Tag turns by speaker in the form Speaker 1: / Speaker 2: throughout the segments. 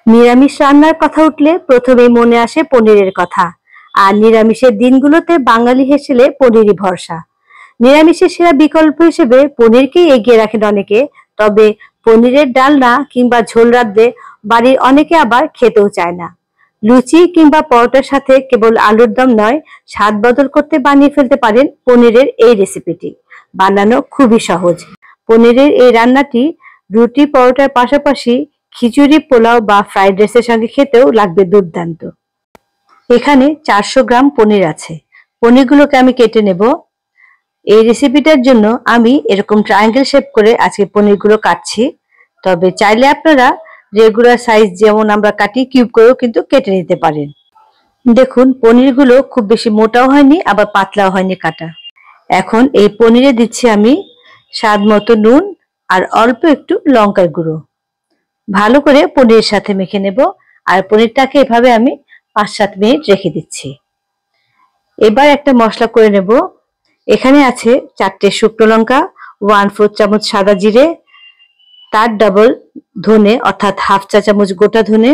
Speaker 1: নিরামিষ রান্নার কথা উঠলে প্রথমেই মনে আসে পনিরের কথা। আর নিরামিষের দিনগুলোতে বাঙালি হেসেলে পনিরই ভরসা। নিরামিষের সেরা বিকল্প হিসেবে পনিরকেই এগিয়ে রাখেন অনেকে। তবে পনিরের ডালনা কিংবা ঝোল রাঁধলে বাড়ির অনেকে আবার খেতেও চায় না। লুচি কিংবা পরোটার সাথে কেবল আলুর দম নয়, স্বাদ বদল করতে বানিয়ে ফেলতে পারেন পনিরের এই রেসিপিটি। বানানো খুবই সহজ। পনিরের এই রান্নাটি রুটি পরোটার পাশাপাশি খিচুড়ি, পোলাও বা ফ্রাইড রাইসের সঙ্গে খেতেও লাগবে দুর্দান্ত। এখানে 400 গ্রাম পনির আছে। পনিরগুলোকে আমি কেটে নেব। এই রেসিপিটার জন্য আমি এরকম ট্রায়াঙ্গেল শেপ করে আজকে পনিরগুলো কাটছি। তবে চাইলে আপনারা রেগুলার সাইজ যেমন আমরা কাটি কিউব করেও কিন্তু কেটে নিতে পারেন। দেখুন পনিরগুলো খুব বেশি মোটাও হয়নি আবার পাতলাও হয়নি কাটা। এখন এই পনিরে দিচ্ছি আমি স্বাদ মতো নুন আর অল্প একটু লঙ্কার গুঁড়ো। ভালো করে পনিরের সাথে মেখে নেব। আর পনিরটাকে এভাবে আমি 5-7 মিনিট রেখে দিচ্ছি। এবার একটা মশলা করে নেব। এখানে আছে 4টে শুকনো লঙ্কা, 1/4 চামচ সাদা জিরে, তার ডাবল ধনে অর্থাৎ হাফ চা চামচ গোটা ধনে,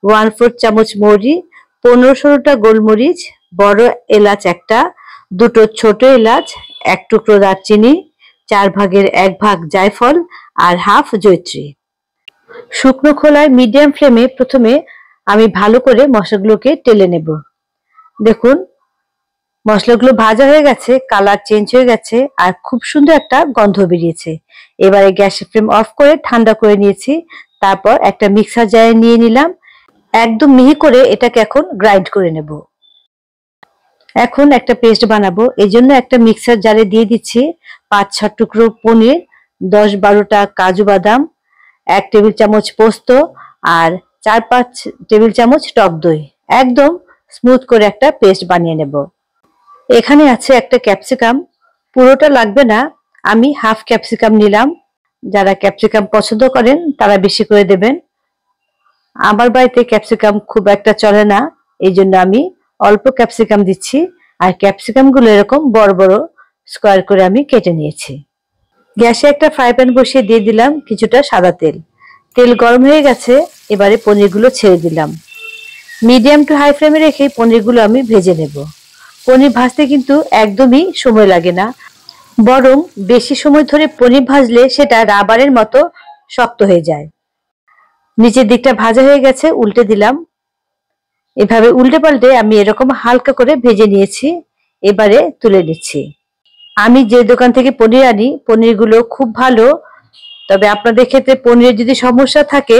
Speaker 1: 1/4 চামচ মৌরি, 15-16টা গোলমরিচ, বড় এলাচ একটা, দুটো ছোট এলাচ, এক টুকরো দারচিনি, 4 ভাগের 1 ভাগ জায়ফল আর হাফ জয়িত্রী। শুকনো খোলায় মিডিয়াম ফ্লেমে প্রথমে আমি ভালো করে মশলাগুলোকে টেলে নেব। দেখুন মশলাগুলো ভাজা হয়ে গেছে, কালার চেঞ্জ হয়ে গেছে আর খুব সুন্দর একটা গন্ধ বেরিয়েছে। এবারে গ্যাসের ফ্লেম অফ করে ঠান্ডা করে নিয়েছি। তারপর একটা মিক্সার জারে নিয়ে নিলাম। একদম মিহি করে এটাকে এখন গ্রাইন্ড করে নেব। এখন একটা পেস্ট বানাবো, এই জন্য একটা মিক্সার জারে দিয়ে দিচ্ছি 5-6 টুকরো পনির, 10-12টা কাজু বাদাম, 1 টেবিল চামচ পোস্ত আর 4-5 টেবিল চামচ টক দই। একদম স্মুথ করে একটা পেস্ট বানিয়ে নেব। এখানে আছে একটা ক্যাপসিকাম, পুরোটা লাগবে না, আমি হাফ ক্যাপসিকাম নিলাম। যারা ক্যাপসিকাম পছন্দ করেন তারা বেশি করে দেবেন। আমার বাড়িতে ক্যাপসিকাম খুব একটা চলে না, এই জন্য আমি অল্প ক্যাপসিকাম দিচ্ছি। আর ক্যাপসিকাম গুলো এরকম বড় বড় স্কোয়ার করে আমি কেটে নিয়েছি। গ্যাসে একটা ফ্রাই প্যান বসিয়ে দিয়ে দিলাম কিছুটা সাদা তেল। তেল গরম হয়ে গেছে, এবারে পনিরগুলো ছেড়ে দিলাম। মিডিয়াম টু হাই ফ্লেমে রেখে পনিরগুলো আমি ভেজে নেব। পনির ভাজতে কিন্তু একদমই সময় লাগে না, বরং বেশি সময় ধরে পনির ভাজলে সেটা রাবারের মতো শক্ত হয়ে যায়। নিচের দিকটা ভাজা হয়ে গেছে, উল্টে দিলাম। এভাবে উল্টে পাল্টে আমি এরকম হালকা করে ভেজে নিয়েছি। এবারে তুলে নিচ্ছি। আমি যে দোকান থেকে পনির আনি পনিরগুলো খুব ভালো। তবে আপনাদের ক্ষেত্রে পনিরের যদি সমস্যা থাকে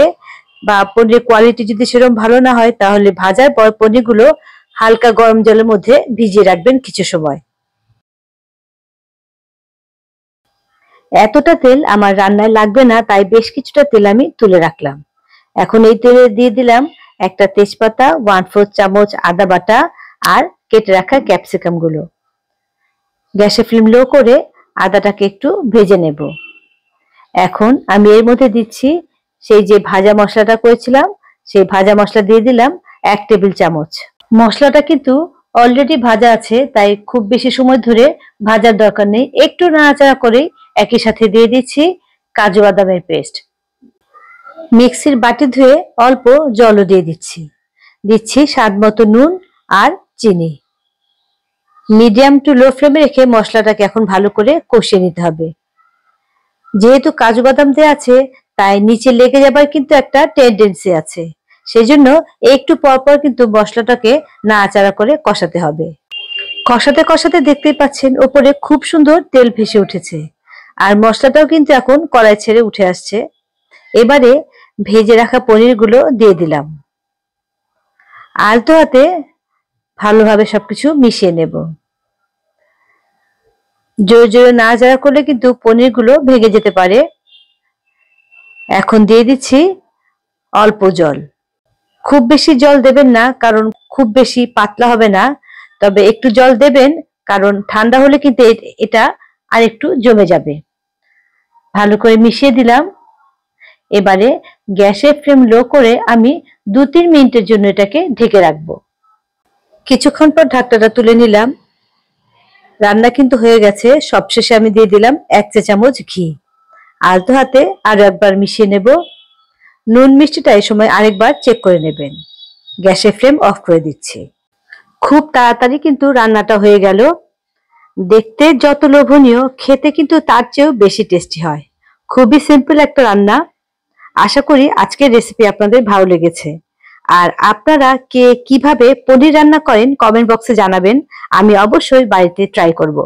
Speaker 1: বা পনিরের কোয়ালিটি যদি সেরকম ভালো না হয়, তাহলে ভাজার পর পনিরগুলো হালকা গরম জলের মধ্যে ভিজিয়ে রাখবেন কিছু সময়। এতটা তেল আমার রান্নায় লাগবে না, তাই বেশ কিছুটা তেল আমি তুলে রাখলাম। এখন এই তেলে দিয়ে দিলাম একটা তেজপাতা, 1/4 চামচ আদা বাটা আর কেটে রাখা ক্যাপসিকাম গুলো। গ্যাসের ফ্লেম লো করে আদাটাকে একটু ভেজে নেব। এখন আমি এর মধ্যে দিচ্ছি সেই যে ভাজা মশলাটা করেছিলাম, সেই ভাজা মশলা দিয়ে দিলাম 1 টেবিল চামচ। মশলাটা কিন্তু অলরেডি ভাজা আছে, তাই খুব বেশি সময় ধরে ভাজার দরকার নেই। একটু নাড়াচাড়া করে একই সাথে দিয়ে দিচ্ছি কাজু বাদামের পেস্ট। মিক্সির বাটি ধুয়ে অল্প জলও দিয়ে দিচ্ছি। দিচ্ছি স্বাদ মতো নুন আর চিনি। মিডিয়াম টু লো ফ্লেমে রেখে মশলাটাকে এখন ভালো করে কষিয়ে নিতে হবে। যেহেতু কাজু বাদাম দেওয়া আছে, তাই নিচে লেগে যাবার কিন্তু একটা টেন্ডেন্সি আছে। সেজন্য একটু পরপর কিন্তু মশলাটাকে নাড়াচাড়া করে কষাতে হবে। কষাতে কষাতে দেখতেই পাচ্ছেন ওপরে খুব সুন্দর তেল ভেসে উঠেছে। আর মশলাটাও কিন্তু এখন কড়াই ছেড়ে উঠে আসছে। এবারে ভেজে রাখা পনিরগুলো দিয়ে দিলাম। আলতো হাতে ভালোভাবে সবকিছু মিশিয়ে নেব। জোরে জোরে নাড়াচাড়া করলে কিন্তু পনিরগুলো ভেঙে যেতে পারে। এখন দিয়ে দিচ্ছি অল্প জল। খুব বেশি জল দেবেন না, কারণ খুব বেশি পাতলা হবে না। তবে একটু জল দেবেন, কারণ ঠান্ডা হলে কিন্তু এটা আর একটু জমে যাবে। ভালো করে মিশিয়ে দিলাম। এবারে গ্যাসের ফ্লেম লো করে আমি 2-3 মিনিটের জন্য এটাকে ঢেকে রাখবো। কিছুক্ষণ পর ঢাকনাটা তুলে নিলাম। রান্না কিন্তু হয়ে গেছে। সবশেষে আমি দিয়ে দিলাম 1 চা চামচ ঘি। আলতো হাতে আরো একবার মিশিয়ে নেব। নুন মিষ্টিটা এই সময় আরেকবার চেক করে নেবেন। গ্যাসের ফ্লেম অফ করে দিচ্ছি। খুব তাড়াতাড়ি কিন্তু রান্নাটা হয়ে গেল। দেখতে যত লোভনীয়, খেতে কিন্তু তার চেয়েও বেশি টেস্টি হয়। খুবই সিম্পল একটা রান্না। আশা করি আজকের রেসিপি আপনাদের ভালো লেগেছে। আর আপনারা কে কিভাবে পনির রান্না করেন কমেন্ট বক্সে জানাবেন। আমি অবশ্যই বাড়িতে ট্রাই করব।